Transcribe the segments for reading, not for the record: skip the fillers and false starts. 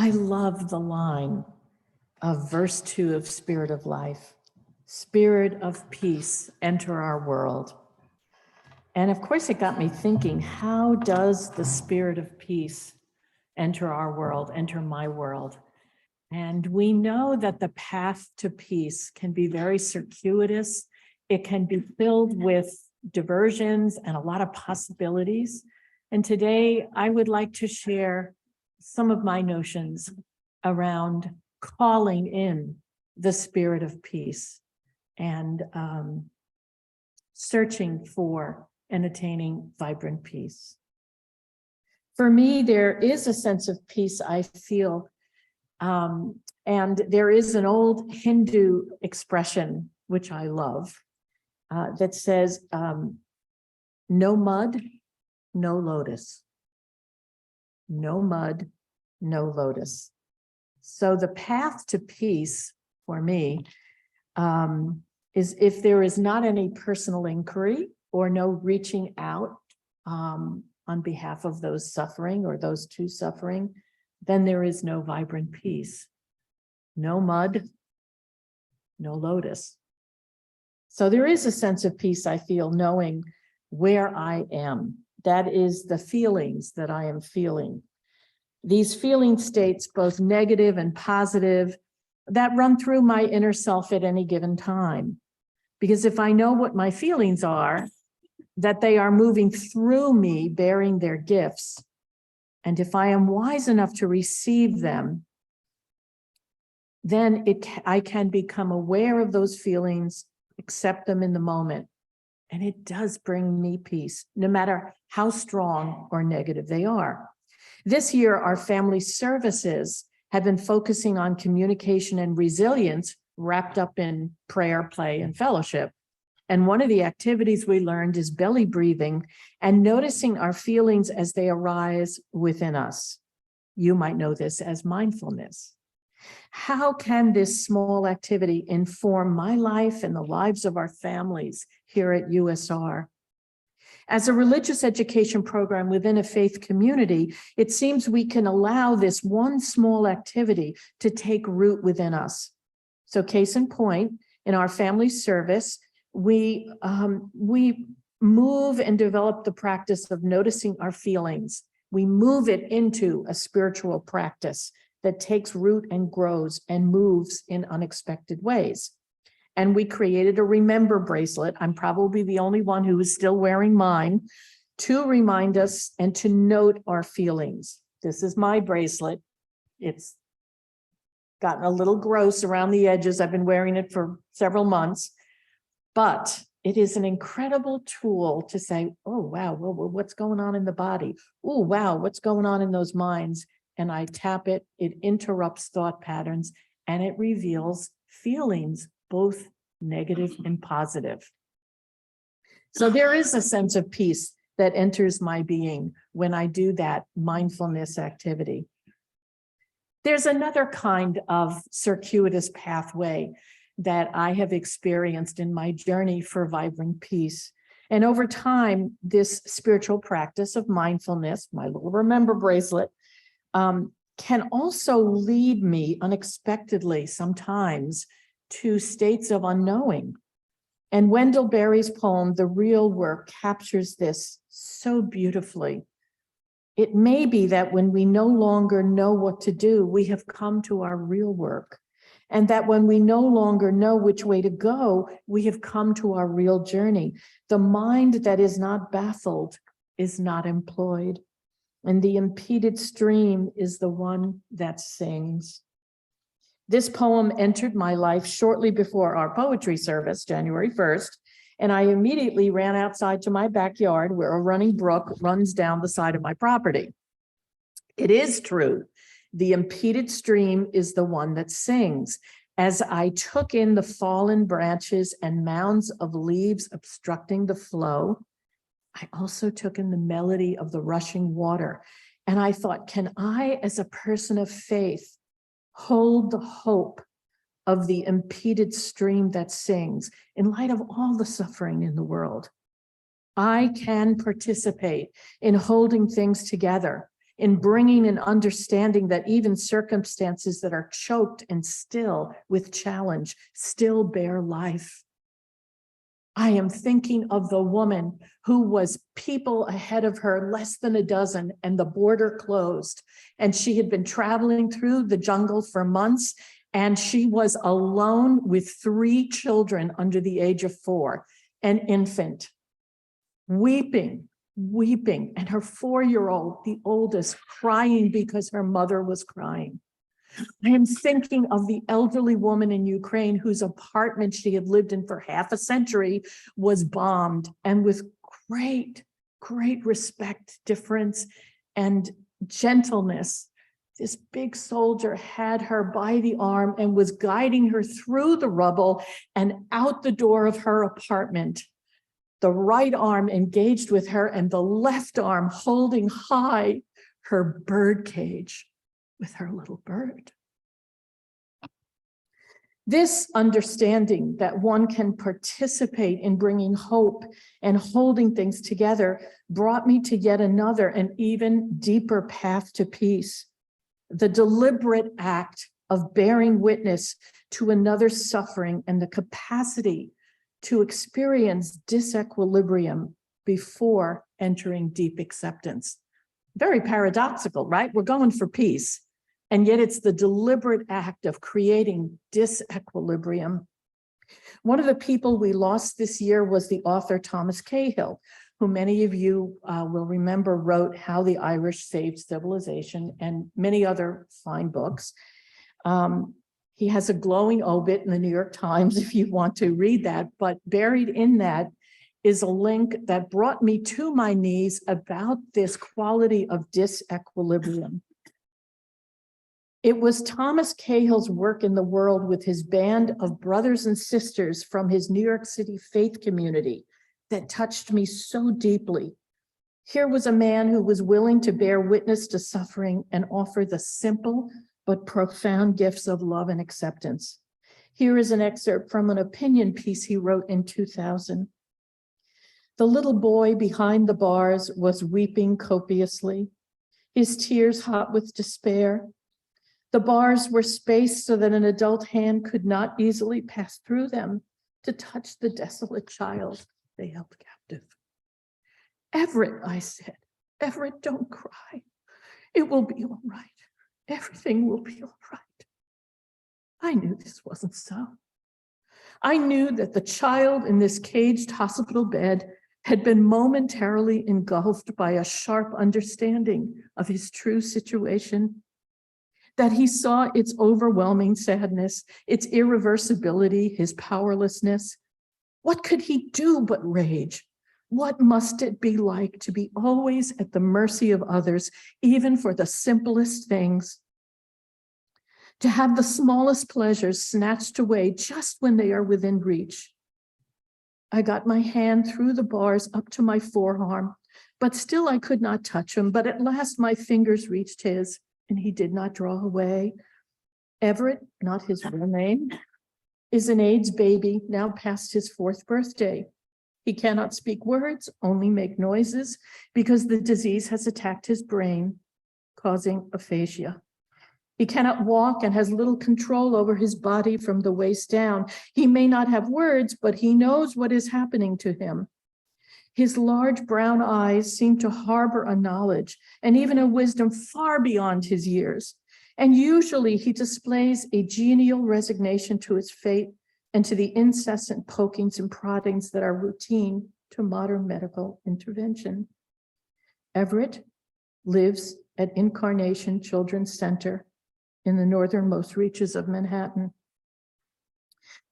I love the line of verse 2 of Spirit of Life. Spirit of peace, enter our world. And of course, it got me thinking, how does the spirit of peace enter our world, enter my world? And we know that the path to peace can be very circuitous. It can be filled with diversions and a lot of possibilities. And today I would like to share some of my notions around calling in the spirit of peace and searching for and attaining vibrant peace. For me, there is a sense of peace I feel, and there is an old Hindu expression, which I love, that says, no mud, no lotus. No mud, no lotus. So the path to peace for me is if there is not any personal inquiry or no reaching out on behalf of those suffering or those two suffering, then there is no vibrant peace. No mud, no lotus. So there is a sense of peace I feel knowing where I am. That is the feelings that I am feeling. These feeling states, both negative and positive, that run through my inner self at any given time. Because if I know what my feelings are, that they are moving through me, bearing their gifts, and if I am wise enough to receive them, then I can become aware of those feelings, accept them in the moment, and it does bring me peace, no matter how strong or negative they are. This year, our family services have been focusing on communication and resilience wrapped up in prayer, play, and fellowship. And one of the activities we learned is belly breathing and noticing our feelings as they arise within us. You might know this as mindfulness. How can this small activity inform my life and the lives of our families here at USR? As a religious education program within a faith community, it seems we can allow this one small activity to take root within us. So case in point, in our family service, we move and develop the practice of noticing our feelings. We move it into a spiritual practice that takes root and grows and moves in unexpected ways. And we created a remember bracelet. I'm probably the only one who is still wearing mine, to remind us and to note our feelings. This is my bracelet. It's gotten a little gross around the edges. I've been wearing it for several months, but it is an incredible tool to say, oh, wow, well, what's going on in the body? Oh, wow, what's going on in those minds? And I tap it, it interrupts thought patterns, and it reveals feelings, both negative and positive. So there is a sense of peace that enters my being when I do that mindfulness activity. There's another kind of circuitous pathway that I have experienced in my journey for vibrant peace. And over time, this spiritual practice of mindfulness, my little remember bracelet, can also lead me unexpectedly sometimes to states of unknowing. And Wendell Berry's poem, The Real Work, captures this so beautifully. It may be that when we no longer know what to do, we have come to our real work. And that when we no longer know which way to go, we have come to our real journey. The mind that is not baffled is not employed. And the impeded stream is the one that sings. This poem entered my life shortly before our poetry service, January 1st, and I immediately ran outside to my backyard where a running brook runs down the side of my property. It is true. The impeded stream is the one that sings. As I took in the fallen branches and mounds of leaves obstructing the flow, I also took in the melody of the rushing water. And I thought, can I, as a person of faith, hold the hope of the impeded stream that sings in light of all the suffering in the world? I can participate in holding things together in bringing an understanding that even circumstances that are choked and still with challenge still bear life. I am thinking of the woman who was people ahead of her, less than a dozen, and the border closed. And she had been traveling through the jungle for months, and she was alone with 3 children under the age of 4, an infant, weeping, and her 4-year-old, the oldest, crying because her mother was crying. I am thinking of the elderly woman in Ukraine whose apartment she had lived in for half a century was bombed, and with great respect, difference, and gentleness, this big soldier had her by the arm and was guiding her through the rubble and out the door of her apartment. The right arm engaged with her and the left arm holding high her bird cage with her little bird. This understanding that one can participate in bringing hope and holding things together brought me to yet another and even deeper path to peace. The deliberate act of bearing witness to another's suffering and the capacity to experience disequilibrium before entering deep acceptance. Very paradoxical, right? We're going for peace. And yet it's the deliberate act of creating disequilibrium. One of the people we lost this year was the author Thomas Cahill, who many of you will remember wrote How the Irish Saved Civilization and many other fine books. He has a glowing obit in the New York Times if you want to read that, but buried in that is a link that brought me to my knees about this quality of disequilibrium. It was Thomas Cahill's work in the world with his band of brothers and sisters from his New York City faith community that touched me so deeply. Here was a man who was willing to bear witness to suffering and offer the simple but profound gifts of love and acceptance. Here is an excerpt from an opinion piece he wrote in 2000. The little boy behind the bars was weeping copiously, his tears hot with despair. The bars were spaced so that an adult hand could not easily pass through them to touch the desolate child they held captive. Everett, I said, Everett, don't cry. It will be all right. Everything will be all right. I knew this wasn't so. I knew that the child in this caged hospital bed had been momentarily engulfed by a sharp understanding of his true situation, that he saw its overwhelming sadness, its irreversibility, his powerlessness. What could he do but rage? What must it be like to be always at the mercy of others, even for the simplest things? To have the smallest pleasures snatched away just when they are within reach. I got my hand through the bars up to my forearm, but still I could not touch him. But at last my fingers reached his, and he did not draw away. Everett, not his real name, is an AIDS baby now past his 4th birthday. He cannot speak words, only make noises, because the disease has attacked his brain, causing aphasia. He cannot walk and has little control over his body from the waist down. He may not have words, but he knows what is happening to him. His large brown eyes seem to harbor a knowledge and even a wisdom far beyond his years. And usually he displays a genial resignation to his fate and to the incessant pokings and proddings that are routine to modern medical intervention. Everett lives at Incarnation Children's Center in the northernmost reaches of Manhattan.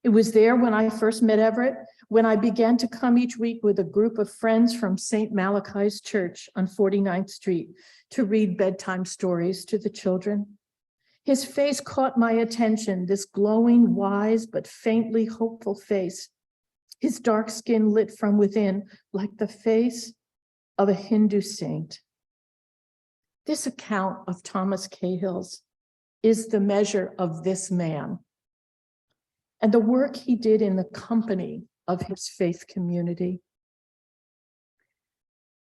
It was there when I first met Everett, when I began to come each week with a group of friends from St. Malachi's Church on 49th Street to read bedtime stories to the children. His face caught my attention, this glowing, wise, but faintly hopeful face, his dark skin lit from within like the face of a Hindu saint. This account of Thomas Cahill's is the measure of this man and the work he did in the company of his faith community.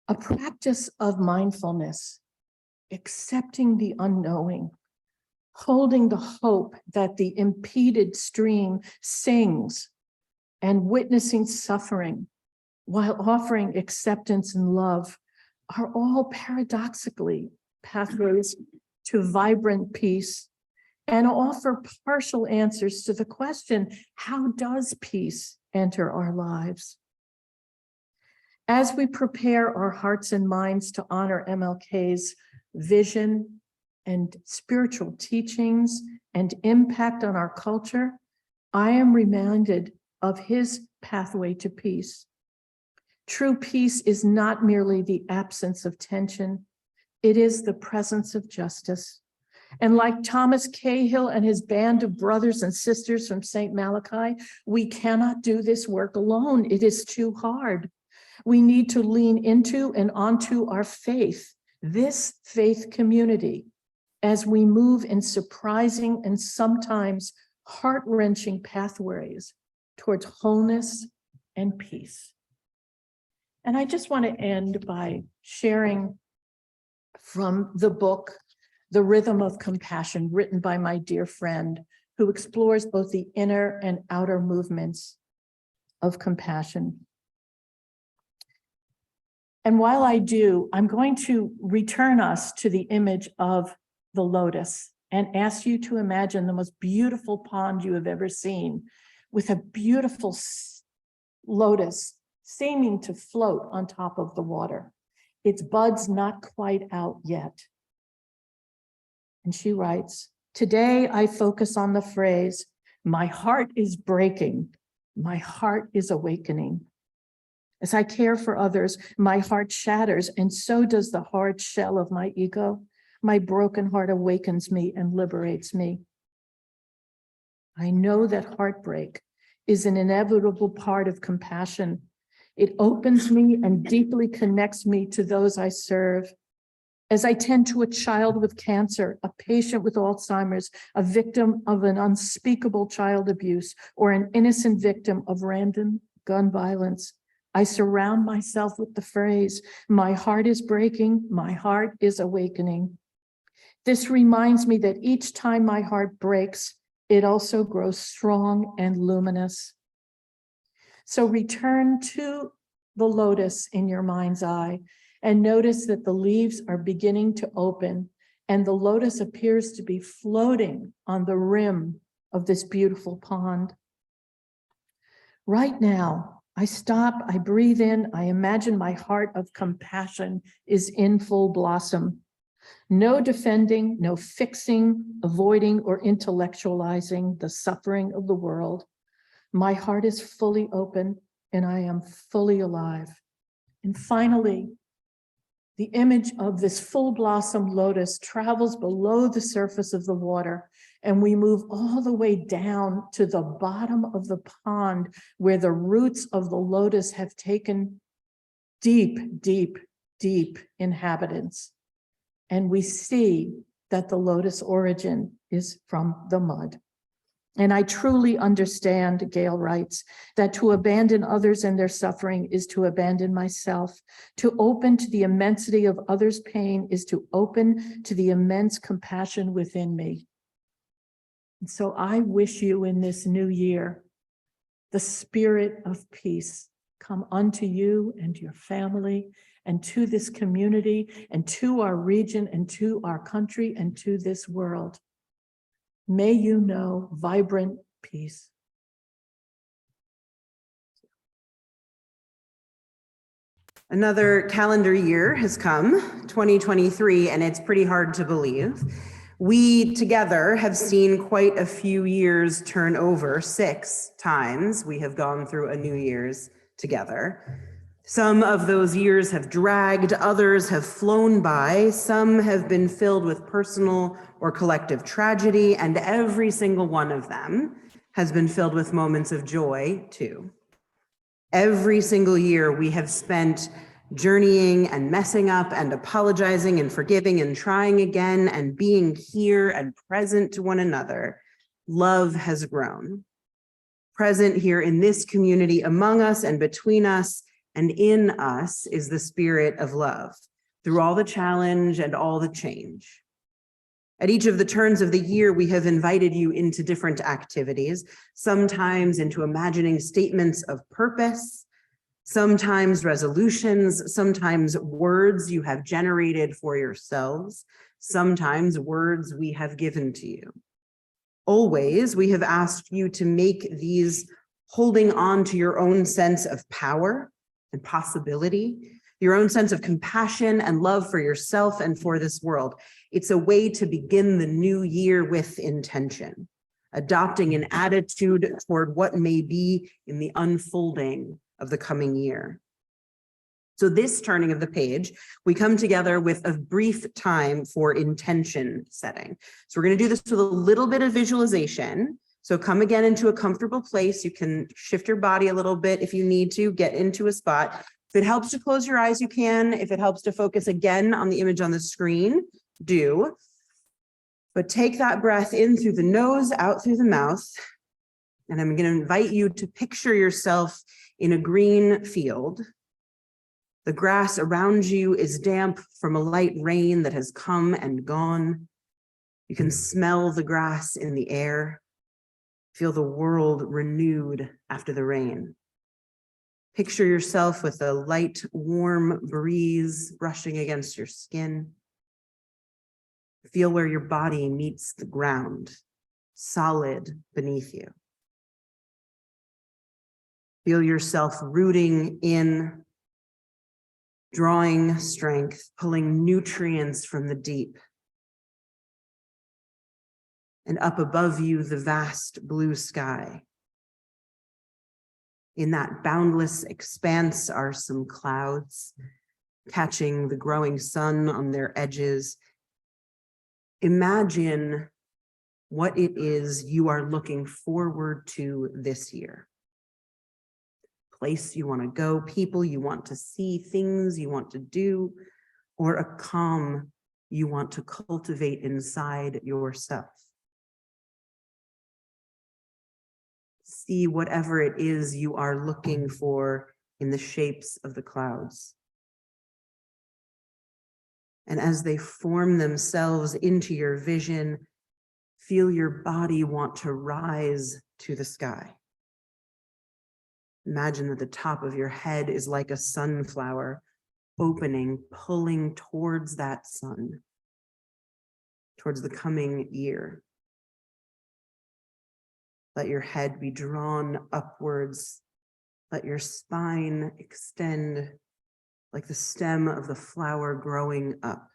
A practice of mindfulness accepting the unknowing, holding the hope that the impeded stream sings, and witnessing suffering while offering acceptance and love are all paradoxically pathways to vibrant peace and offer partial answers to the question, how does peace enter our lives? As we prepare our hearts and minds to honor MLK's vision and spiritual teachings and impact on our culture, I am reminded of his pathway to peace. True peace is not merely the absence of tension, it is the presence of justice. And like Thomas Cahill and his band of brothers and sisters from St. Malachi, we cannot do this work alone. It is too hard. We need to lean into and onto our faith, this faith community, as we move in surprising and sometimes heart-wrenching pathways towards wholeness and peace. And I just want to end by sharing from the book, The Rhythm of Compassion, written by my dear friend, who explores both the inner and outer movements of compassion. And while I do, I'm going to return us to the image of the lotus and ask you to imagine the most beautiful pond you have ever seen, with a beautiful lotus seeming to float on top of the water. Its buds not quite out yet. And she writes, today I focus on the phrase, my heart is breaking, my heart is awakening. As I care for others, my heart shatters, and so does the hard shell of my ego. My broken heart awakens me and liberates me. I know that heartbreak is an inevitable part of compassion. It opens me and deeply connects me to those I serve. As I tend to a child with cancer, a patient with Alzheimer's, a victim of an unspeakable child abuse, or an innocent victim of random gun violence, I surround myself with the phrase, my heart is breaking, my heart is awakening. This reminds me that each time my heart breaks, it also grows strong and luminous. So return to the lotus in your mind's eye and notice that the leaves are beginning to open and the lotus appears to be floating on the rim of this beautiful pond. Right now, I stop, I breathe in, I imagine my heart of compassion is in full blossom. No defending, no fixing, avoiding, or intellectualizing the suffering of the world. My heart is fully open and I am fully alive. And finally, the image of this full blossom lotus travels below the surface of the water, and we move all the way down to the bottom of the pond where the roots of the lotus have taken deep, deep, deep inhabitants. And we see that the lotus origin is from the mud. And I truly understand, Gail writes, that to abandon others and their suffering is to abandon myself. To open to the immensity of others' pain is to open to the immense compassion within me. And so I wish you in this new year, the spirit of peace come unto you and your family and to this community and to our region and to our country and to this world. May you know vibrant peace. Another calendar year has come, 2023, and it's pretty hard to believe. We together have seen quite a few years turn over. 6 times we have gone through a New Year's together. Some of those years have dragged, others have flown by, some have been filled with personal or collective tragedy, and every single one of them has been filled with moments of joy too. Every single year we have spent journeying and messing up and apologizing and forgiving and trying again and being here and present to one another. Love has grown. Present here in this community among us and between us and in us is the spirit of love, through all the challenge and all the change. At each of the turns of the year, we have invited you into different activities, sometimes into imagining statements of purpose, sometimes resolutions, sometimes words you have generated for yourselves, sometimes words we have given to you. Always, we have asked you to make these holding on to your own sense of power and possibility, your own sense of compassion and love for yourself and for this world. It's a way to begin the new year with intention, adopting an attitude toward what may be in the unfolding of the coming year. So this turning of the page, we come together with a brief time for intention setting. So we're going to do this with a little bit of visualization. So come again into a comfortable place. You can shift your body a little bit if you need to, get into a spot. If it helps to close your eyes, you can. If it helps to focus again on the image on the screen, do. But take that breath in through the nose, out through the mouth. And I'm going to invite you to picture yourself in a green field. The grass around you is damp from a light rain that has come and gone. You can smell the grass in the air. Feel the world renewed after the rain. Picture yourself with a light, warm breeze brushing against your skin. Feel where your body meets the ground, solid beneath you. Feel yourself rooting in, drawing strength, pulling nutrients from the deep. And up above you, the vast blue sky. In that boundless expanse are some clouds, catching the growing sun on their edges. Imagine what it is you are looking forward to this year. Place you want to go, people you want to see, things you want to do, or a calm you want to cultivate inside yourself. See whatever it is you are looking for in the shapes of the clouds. And as they form themselves into your vision, feel your body want to rise to the sky. Imagine that the top of your head is like a sunflower opening, pulling towards that sun, towards the coming year. Let your head be drawn upwards. Let your spine extend like the stem of the flower growing up.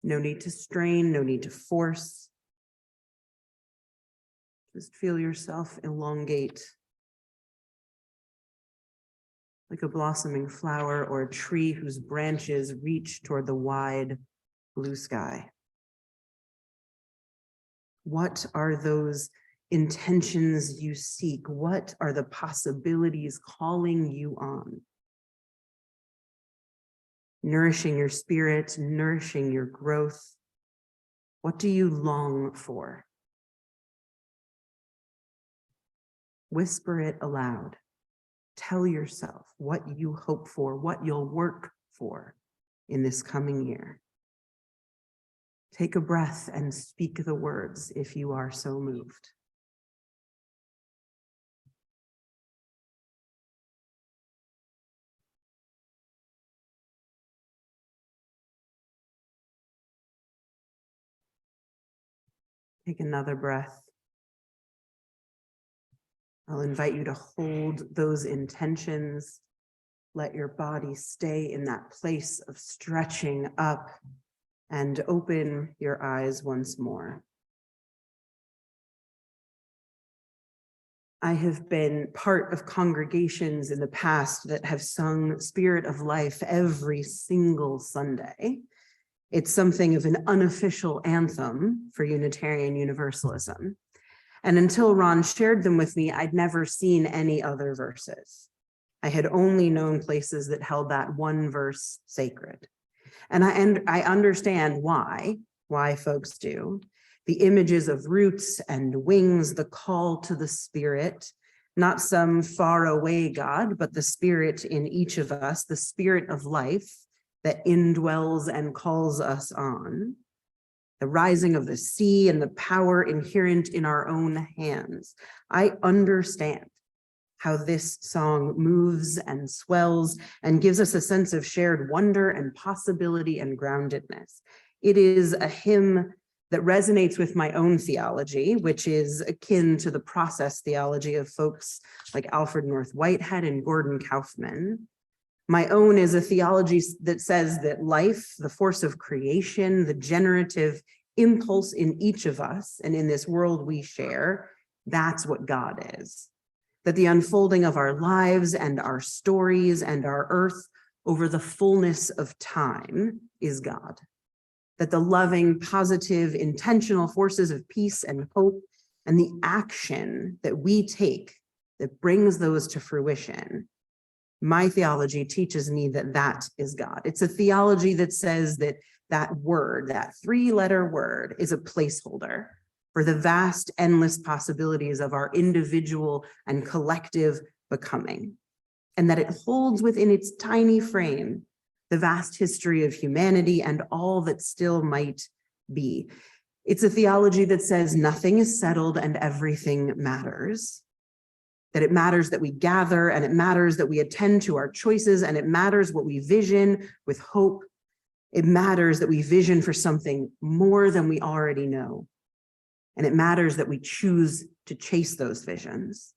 No need to strain, no need to force. Just feel yourself elongate like a blossoming flower or a tree whose branches reach toward the wide blue sky. What are those intentions you seek? What are the possibilities calling you on? Nourishing your spirit, nourishing your growth. What do you long for? Whisper it aloud. Tell yourself what you hope for, what you'll work for in this coming year. Take a breath and speak the words if you are so moved. Take another breath. I'll invite you to hold those intentions. Let your body stay in that place of stretching up and open your eyes once more. I have been part of congregations in the past that have sung Spirit of Life every single Sunday. It's something of an unofficial anthem for Unitarian Universalism. And until Ron shared them with me, I'd never seen any other verses. I had only known places that held that one verse sacred. And I understand why folks do. The images of roots and wings, the call to the spirit, not some far away God, but the spirit in each of us, the spirit of life that indwells and calls us on, the rising of the sea and the power inherent in our own hands. I understand how this song moves and swells and gives us a sense of shared wonder and possibility and groundedness. It is a hymn that resonates with my own theology, which is akin to the process theology of folks like Alfred North Whitehead and Gordon Kaufman. My own is a theology that says that life, the force of creation, the generative impulse in each of us and in this world we share, that's what God is. That the unfolding of our lives and our stories and our earth over the fullness of time is God. That the loving, positive, intentional forces of peace and hope and the action that we take that brings those to fruition, my theology teaches me that that is God. It's a theology that says that that word, that three-letter word, is a placeholder for the vast, endless possibilities of our individual and collective becoming, and that it holds within its tiny frame the vast history of humanity and all that still might be. It's a theology that says nothing is settled and everything matters, that it matters that we gather, and it matters that we attend to our choices, and it matters what we vision with hope. It matters that we vision for something more than we already know. And it matters that we choose to chase those visions.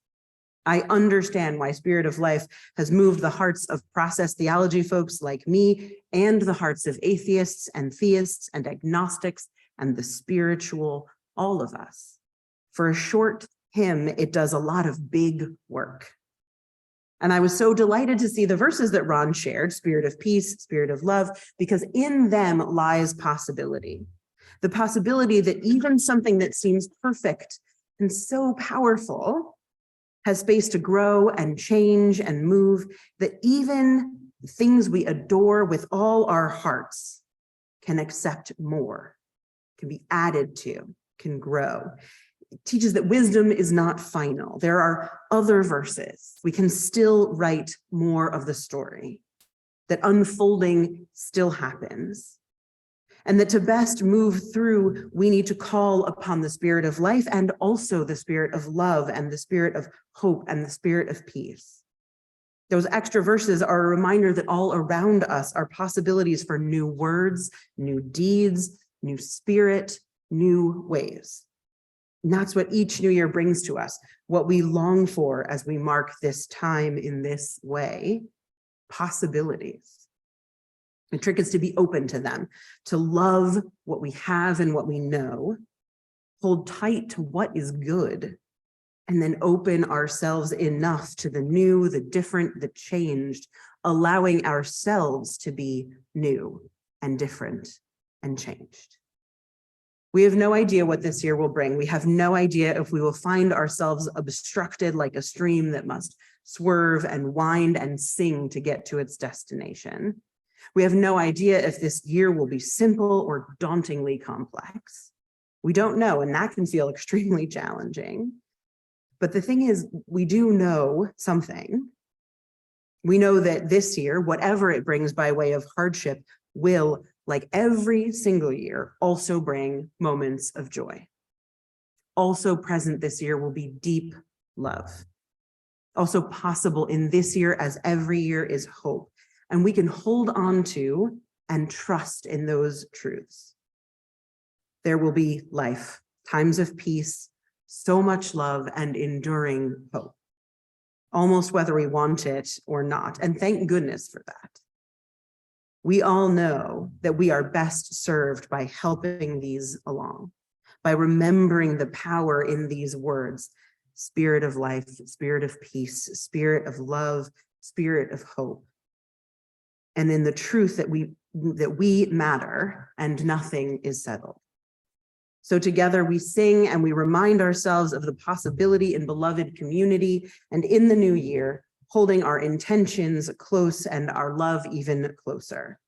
I understand why Spirit of Life has moved the hearts of process theology folks like me and the hearts of atheists and theists and agnostics and the spiritual, all of us. For a short hymn, it does a lot of big work. And I was so delighted to see the verses that Ron shared, spirit of peace, spirit of love, because in them lies possibility. The possibility that even something that seems perfect and so powerful has space to grow and change and move, that even things we adore with all our hearts can accept more, can be added to, can grow. It teaches that wisdom is not final. There are other verses. We can still write more of the story, that unfolding still happens. And that to best move through, we need to call upon the spirit of life and also the spirit of love and the spirit of hope and the spirit of peace. Those extra verses are a reminder that all around us are possibilities for new words, new deeds, new spirit, new ways. And that's what each new year brings to us, what we long for as we mark this time in this way, possibilities. The trick is to be open to them, to love what we have and what we know, hold tight to what is good, and then open ourselves enough to the new, the different, the changed, allowing ourselves to be new and different and changed. We have no idea what this year will bring. We have no idea if we will find ourselves obstructed like a stream that must swerve and wind and sing to get to its destination. We have no idea if this year will be simple or dauntingly complex. We don't know, and that can feel extremely challenging. But the thing is, we do know something. We know that this year, whatever it brings by way of hardship, will, like every single year, also bring moments of joy. Also present this year will be deep love. Also possible in this year, as every year, is hope. And we can hold on to and trust in those truths. There will be life, times of peace, so much love and enduring hope, almost whether we want it or not. And thank goodness for that. We all know that we are best served by helping these along, by remembering the power in these words: spirit of life, spirit of peace, spirit of love, spirit of hope. And in the truth that we matter and nothing is settled. So together we sing and we remind ourselves of the possibility in beloved community, and in the new year, holding our intentions close and our love even closer.